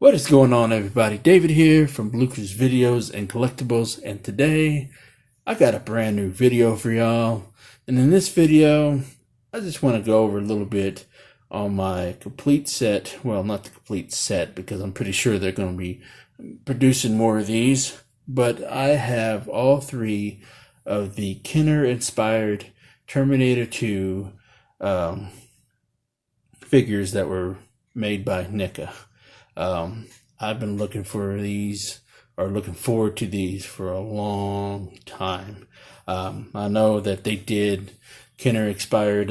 What is going on, everybody? David here from Bluckers Videos and Collectables, and today I got a brand new video for y'all. And in this video, I just want to go over a little bit on my complete set. Well, not the complete set, because I'm pretty sure they're going to be producing more of these, but I have all three of the Kenner inspired Terminator 2 figures that were made by NECA. I've been looking for these, or looking forward to these, for a long time. I know that they did Kenner inspired,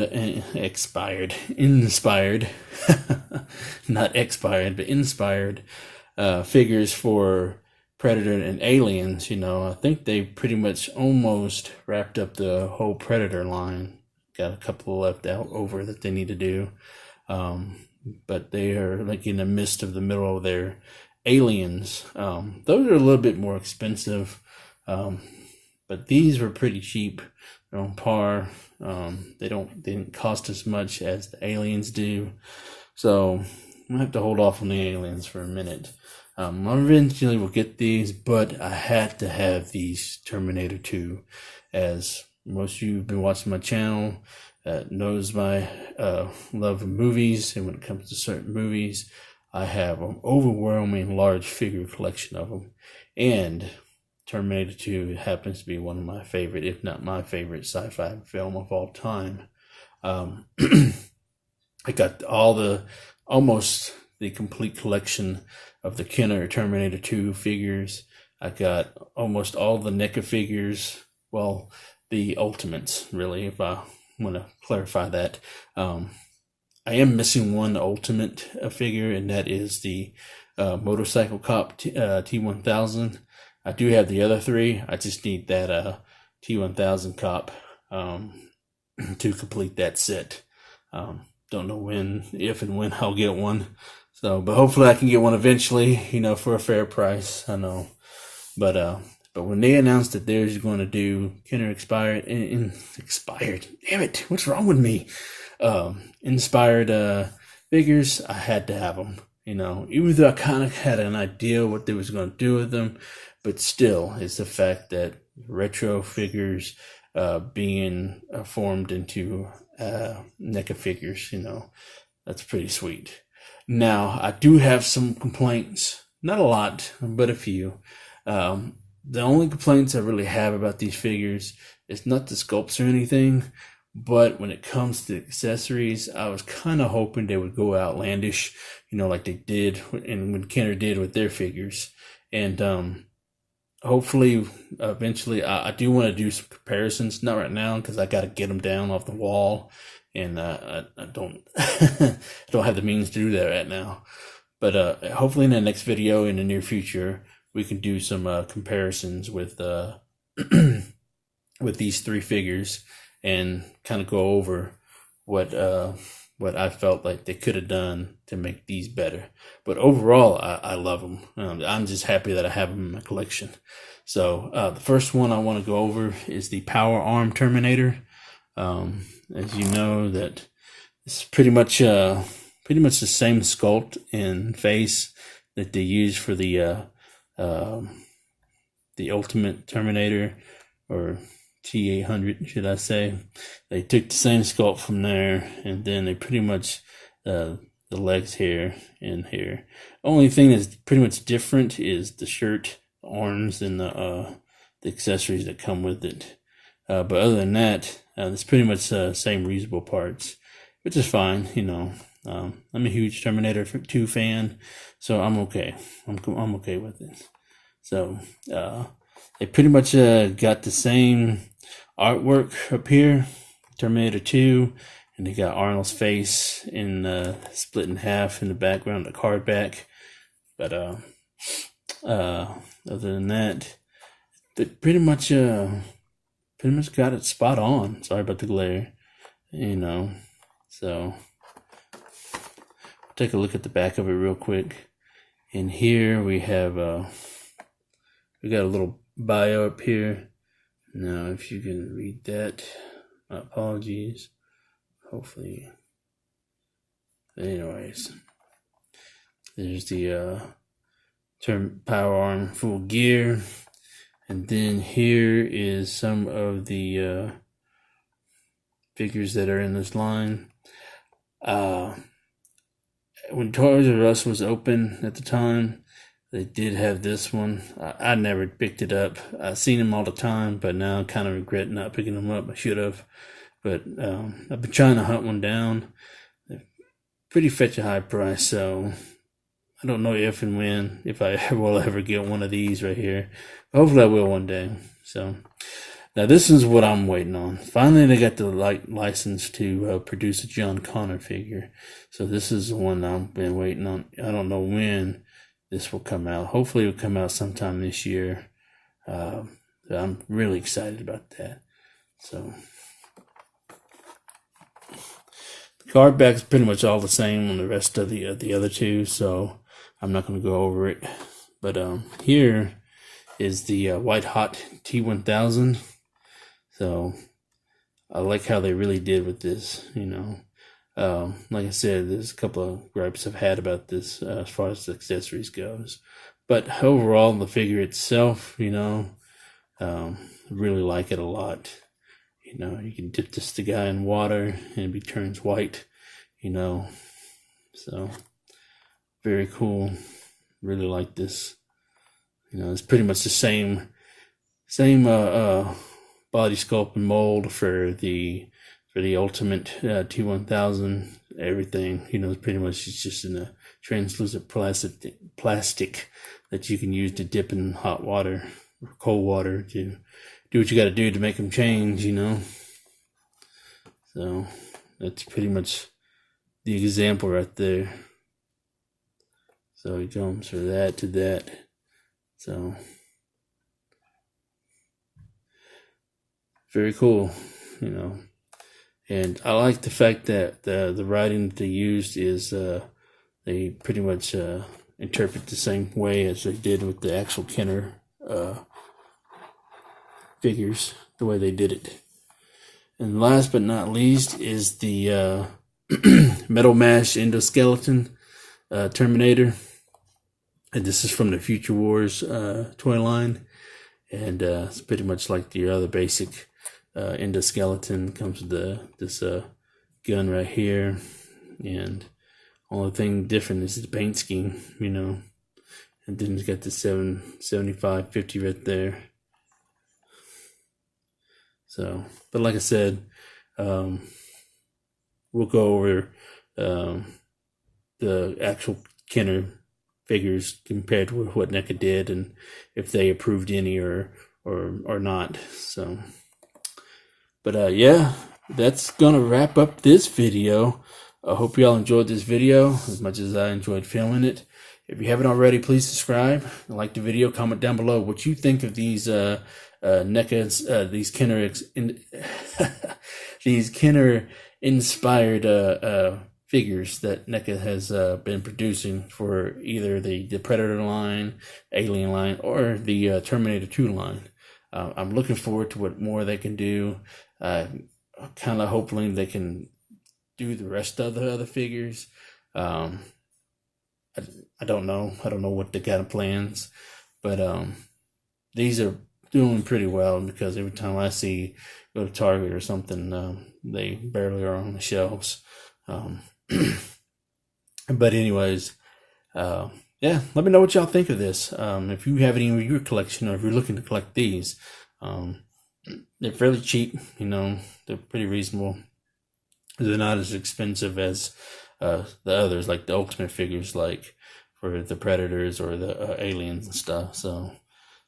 not expired, but inspired figures for Predator and Aliens. You know, I think they pretty much almost wrapped up the whole Predator line. Got a couple left out over that they need to do. But they are like in the midst of the middle of their Aliens. Those are a little bit more expensive, but these were pretty cheap. They're on par. They didn't cost as much as the Aliens do, so I'm gonna have to hold off on the Aliens for a minute. I eventually will get these, but I had to have these Terminator 2, as most of you have been watching my channel. Knows my love of movies, and when it comes to certain movies, I have an overwhelming large figure collection of them, and Terminator 2 happens to be one of my favorite, if not my favorite, sci-fi film of all time. I got almost the complete collection of the Kenner Terminator 2 figures. I got almost all the NECA figures, well, the Ultimates, really, if I want to clarify that. I am missing one Ultimate figure, and that is the Motorcycle Cop T1000. I do have the other three. I just need that T1000 Cop to complete that set. Don't know if and when I'll get one. So, but hopefully I can get one eventually, you know, for a fair price. I know. But when they announced that they're going to do Kenner expired, damn it, what's wrong with me? Inspired figures, I had to have them. You know, even though I kind of had an idea what they was going to do with them, but still, it's the fact that retro figures being formed into NECA figures, you know, that's pretty sweet. Now, I do have some complaints, not a lot, but a few. The only complaints I really have about these figures is not the sculpts or anything, but when it comes to accessories, I was kind of hoping they would go outlandish, you know, like they did and when Kenner did with their figures. And hopefully, eventually, I do want to do some comparisons. Not right now, because I got to get them down off the wall, and I don't I don't have the means to do that right now. But hopefully, in the next video in the near future, we can do some comparisons with with these three figures and kind of go over what I felt like they could have done to make these better. But overall, I love them. I'm just happy that I have them in my collection. So the first one I want to go over is the Power Arm Terminator. As you know, that it's pretty much the same sculpt and face that they use for the Ultimate Terminator, or T800, should I say. They took the same sculpt from there, and then they pretty much the legs here and here. Only thing that's pretty much different is the shirt, the arms, and the accessories that come with it. But other than that, it's pretty much same reusable parts, which is fine. You know, I'm a huge Terminator 2 fan, so I'm okay. I'm okay with it. So they pretty much got the same artwork up here, Terminator 2, and they got Arnold's face in split in half in the background, the card back. But other than that, they pretty much got it spot on. Sorry about the glare, you know. So take a look at the back of it real quick. And here we have we got a little bio up here. Now, if you can read that, my apologies. Hopefully, anyways, there's the power arm full gear. And then here is some of the figures that are in this line. When Toys R Us was open at the time, they did have this one. I never picked it up. I've seen them all the time, but now I kind of regret not picking them up. I should have. But I've been trying to hunt one down. They're pretty fetch a high price, so I don't know if and when, if I will ever get one of these right here. But hopefully I will one day. So now this is what I'm waiting on. Finally, they got the license to produce a John Connor figure. So this is the one I've been waiting on. I don't know when this will come out. Hopefully it will come out sometime this year. I'm really excited about that. So the card back is pretty much all the same on the rest of the other two, so I'm not going to go over it. But here is the White Hot T1000. So I like how they really did with this, you know. Like I said, there's a couple of gripes I've had about this as far as the accessories goes. But overall, the figure itself, you know, really like it a lot. You know, you can dip the guy in water and he turns white, you know. So, very cool. Really like this. You know, it's pretty much the same body sculpt and mold for the Ultimate T1000. Everything, you know, pretty much it's just in a translucent plastic that you can use to dip in hot water or cold water to do what you got to do to make them change, you know. So that's pretty much the example right there. So he jumps from that to that. So very cool, you know. And I like the fact that the writing that they used is they pretty much interpret the same way as they did with the actual Kenner figures, the way they did it. And last but not least is the Metal Mash Endoskeleton Terminator. And this is from the Future Wars toy line. And it's pretty much like the other basic Endoskeleton. Comes with this gun right here. And only thing different is the paint scheme, you know. And then it's got the 775/50 right there. So, but like I said, we'll go over the actual Kenner figures compared to what NECA did and if they approved any or not. So, but yeah, that's gonna wrap up this video. I hope you all enjoyed this video as much as I enjoyed filming it. If you haven't already, please subscribe, like the video, comment down below what you think of these NECA's these Kenner these Kenner inspired figures that NECA has been producing for either the Predator line, Alien line, or the Terminator 2 line. I'm looking forward to what more they can do. Kind of hoping they can do the rest of the other figures. I don't know. I don't know what they got in plans, but these are doing pretty well because every time I go to Target or something, they barely are on the shelves. But anyways, yeah, let me know what y'all think of this. If you have any in your collection or if you're looking to collect these, they're fairly cheap, you know, they're pretty reasonable. They're not as expensive as the others, like the Ultimate figures, like for the Predators or the Aliens and stuff. So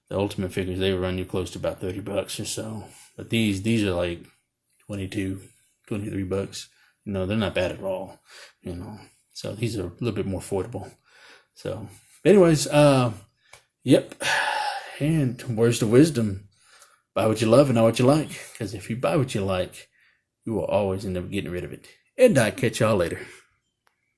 the Ultimate figures, they run you close to about $30 or so. But these are like $22, $23. You know, they're not bad at all, you know. So these are a little bit more affordable. So anyways, yep. And where's the wisdom? Buy what you love and not what you like. Because if you buy what you like, you will always end up getting rid of it. And I'll catch y'all later.